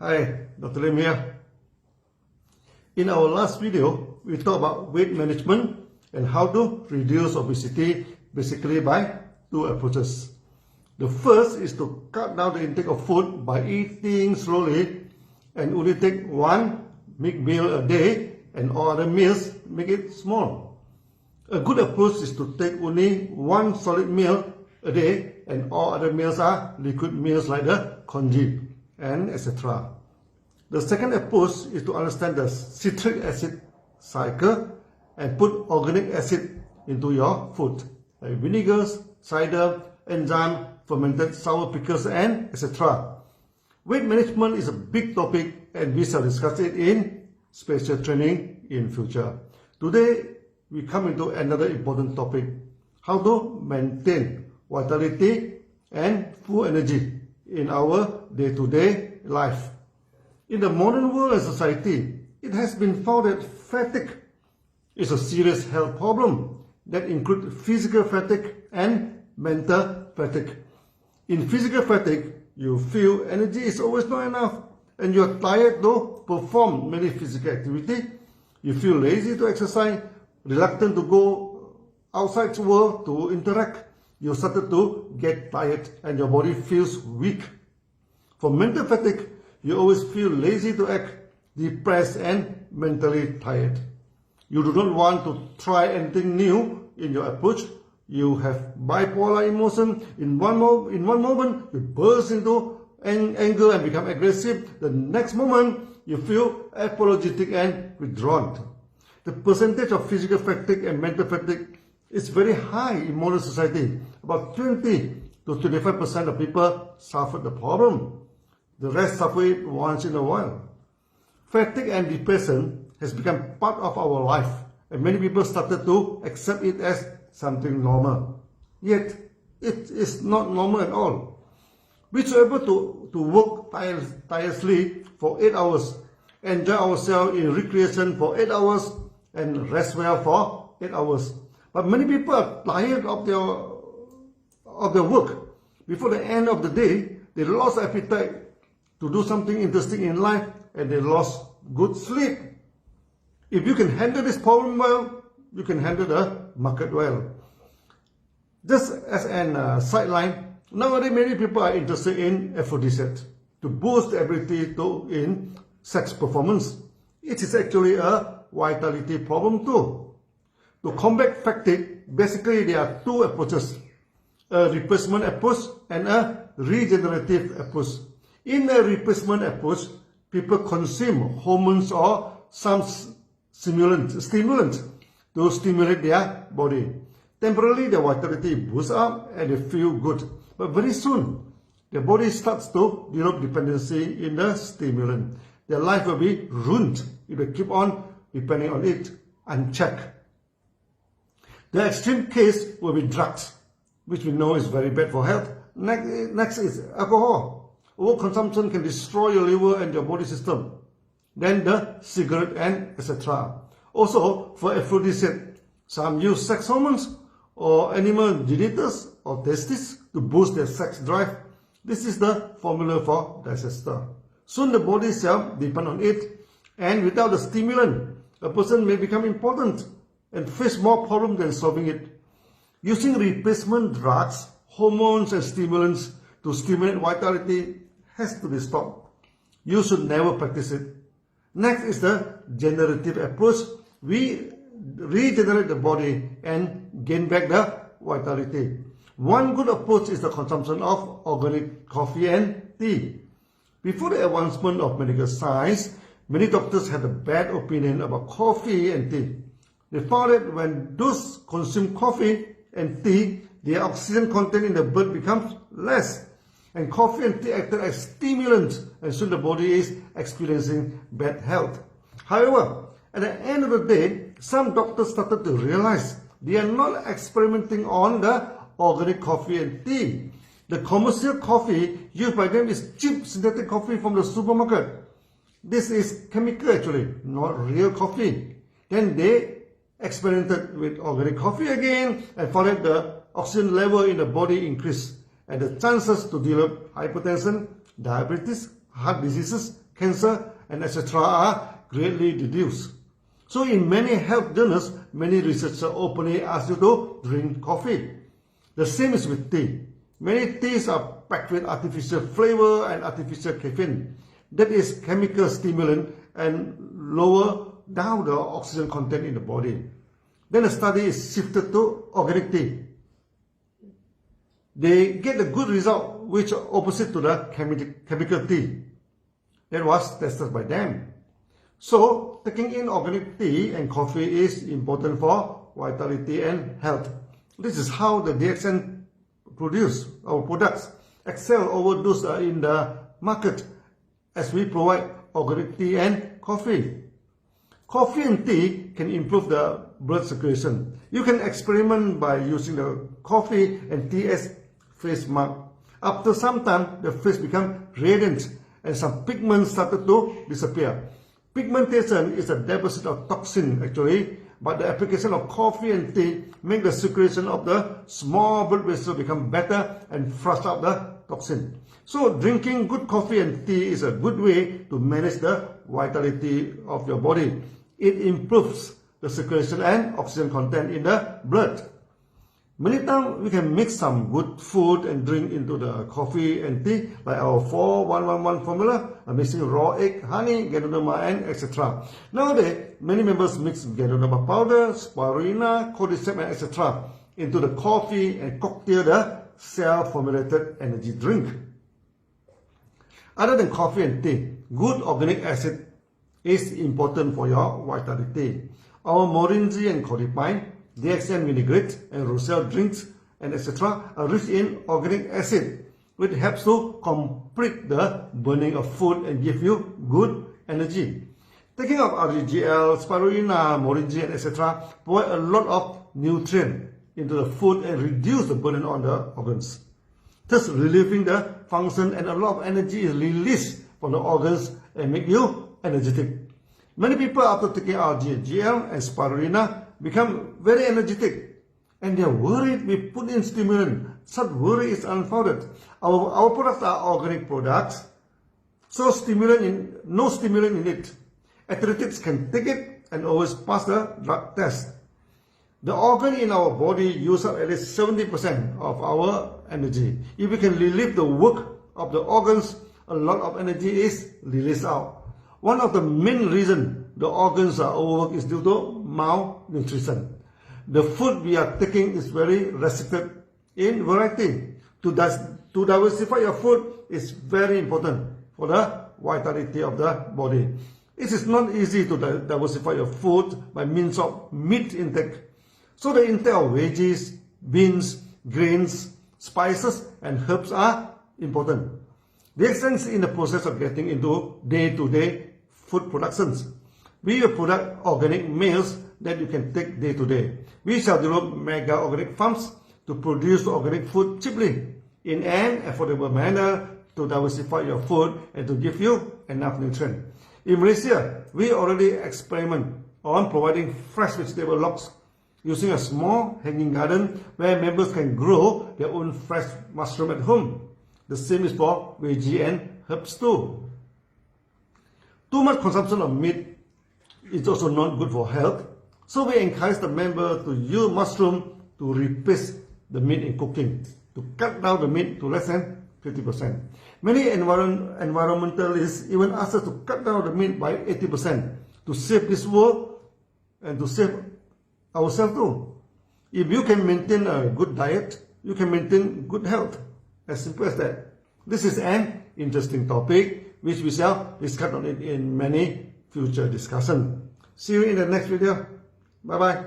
Hi, Dr. Lim here. In our last video, we talked about weight management and how to reduce obesity basically by two approaches. The first is to cut down the intake of food by eating slowly and only take one big meal a day, and all other meals make it small. A good approach is to take only one solid meal a day and all other meals are liquid meals like the congee and etc. The second approach is to understand the citric acid cycle and put organic acid into your food, like vinegars, cider, enzyme, fermented sour pickles, and etc. Weight management is a big topic and we shall discuss it in special training in future. Today, we come into another important topic, how to maintain vitality and full energy in our day-to-day life. In the modern world and society, it has been found that fatigue is a serious health problem that includes physical fatigue and mental fatigue. In physical fatigue, you feel energy is always not enough and you are tired to perform many physical activity. You feel lazy to exercise, reluctant to go outside the world to interact. You started to get tired and your body feels weak. For mental fatigue, you always feel lazy to act, depressed and mentally tired. You do not want to try anything new in your approach. You have bipolar emotion. In one moment, you burst into anger and become aggressive. The next moment, you feel apologetic and withdrawn. The percentage of physical fatigue and mental fatigue is very high in modern society. About 20 to 25% of people suffer the problem. The rest suffer it once in a while. Fatigue and depression has become part of our life, and many people started to accept it as something normal. Yet, it is not normal at all. We should be able to work tirelessly for 8 hours, enjoy ourselves in recreation for 8 hours, and rest well for 8 hours. But many people are tired of their work. Before the end of the day, they lost appetite to do something interesting in life and they lost good sleep. If you can handle this problem well, you can handle the market well. Just as an sideline, nowadays many people are interested in aphrodisiacs to boost the ability in sex performance. It is actually a vitality problem too. To combat fatigue, basically there are two approaches, a replacement approach and a regenerative approach. In a replacement approach, people consume hormones or some stimulants to stimulate their body. Temporarily, their vitality boosts up and they feel good. But very soon, their body starts to develop dependency in the stimulant. Their life will be ruined if they keep on depending on it unchecked. The extreme case will be drugs, which we know is very bad for health. Next is alcohol. Overconsumption can destroy your liver and your body system. Then the cigarette and etc. Also, for aphrodisiac, some use sex hormones or animal genitals or testes to boost their sex drive. This is the formula for disaster. Soon the body cell depend on it, and without the stimulant, a person may become impotent and face more problems than solving it. Using replacement drugs, hormones and stimulants to stimulate vitality has to be stopped. You should never practice it. Next is the generative approach. We regenerate the body and gain back the vitality. One good approach is the consumption of organic coffee and tea. Before the advancement of medical science, many doctors had a bad opinion about coffee and tea. They found that when those consume coffee and tea, their oxygen content in the blood becomes less. And coffee and tea acted as stimulants, and soon the body is experiencing bad health. However, at the end of the day, some doctors started to realize they are not experimenting on the organic coffee and tea. The commercial coffee used by them is cheap synthetic coffee from the supermarket. This is chemical actually, not real coffee. Then they experimented with organic coffee again and found that the oxygen level in the body increased and the chances to develop hypertension, diabetes, heart diseases, cancer, and etc. are greatly reduced. So in many health journals, many researchers openly ask you to drink coffee. The same is with tea. Many teas are packed with artificial flavor and artificial caffeine. That is chemical stimulant and lower down the oxygen content in the body. Then a study is shifted to organic tea. They get a good result which are opposite to the chemical tea that was tested by them. So taking in organic tea and coffee is important for vitality and health. This is how the DXN produce our products excel over those in the market, as we provide organic tea and coffee. Coffee and tea can improve the blood circulation. You can experiment by using the coffee and tea as face mask. After some time, the face becomes radiant and some pigments started to disappear. Pigmentation is a deposit of toxin actually, but the application of coffee and tea make the circulation of the small blood vessels become better and flush out the toxin. So drinking good coffee and tea is a good way to manage the vitality of your body. It improves the circulation and oxygen content in the blood. Many times we can mix some good food and drink into the coffee and tea, like our 4-1-1-1 formula, mixing raw egg, honey, ganoderma, and etc. Nowadays, many members mix ganoderma powder, spirulina, cordyceps, and etc. into the coffee and cocktail the self-formulated energy drink. Other than coffee and tea, good organic acid is important for your vitality. Our moringa and codipine, DXN vinaigrette and roselle drinks and etc. are rich in organic acid, which helps to complete the burning of food and give you good energy. Taking of RGL, spirulina, moringa and etc. provide a lot of nutrients into the food and reduce the burden on the organs, thus relieving the function, and a lot of energy is released from the organs and make you energetic. Many people after taking RGL and spirulina become very energetic, and they are worried we put in stimulant. Such worry is unfounded. Our products are organic products, so no stimulant in it. Athletics can take it and always pass the drug test. The organ in our body use up at least 70% of our energy. If we can relieve the work of the organs, a lot of energy is released out. One of the main reasons the organs are overworked is due to malnutrition. The food we are taking is very restricted in variety. To diversify your food is very important for the vitality of the body. It is not easy to diversify your food by means of meat intake. So the intake of veggies, beans, grains, spices and herbs are important. The extent is in the process of getting into day-to-day food productions. We will product organic meals that you can take day to day. We shall develop mega organic farms to produce organic food cheaply in an affordable manner to diversify your food and to give you enough nutrients. In Malaysia, we already experiment on providing fresh vegetable logs using a small hanging garden where members can grow their own fresh mushroom at home. The same is for veggie and herbs too. Too much consumption of meat is also not good for health, so we encourage the member to use mushroom to replace the meat in cooking, to cut down the meat to less than 50%. Many environmentalists even ask us to cut down the meat by 80% to save this world and to save ourselves too. If you can maintain a good diet, you can maintain good health. As simple as that. This is an interesting topic which we shall discuss on it in many future discussions. See you in the next video. Bye bye.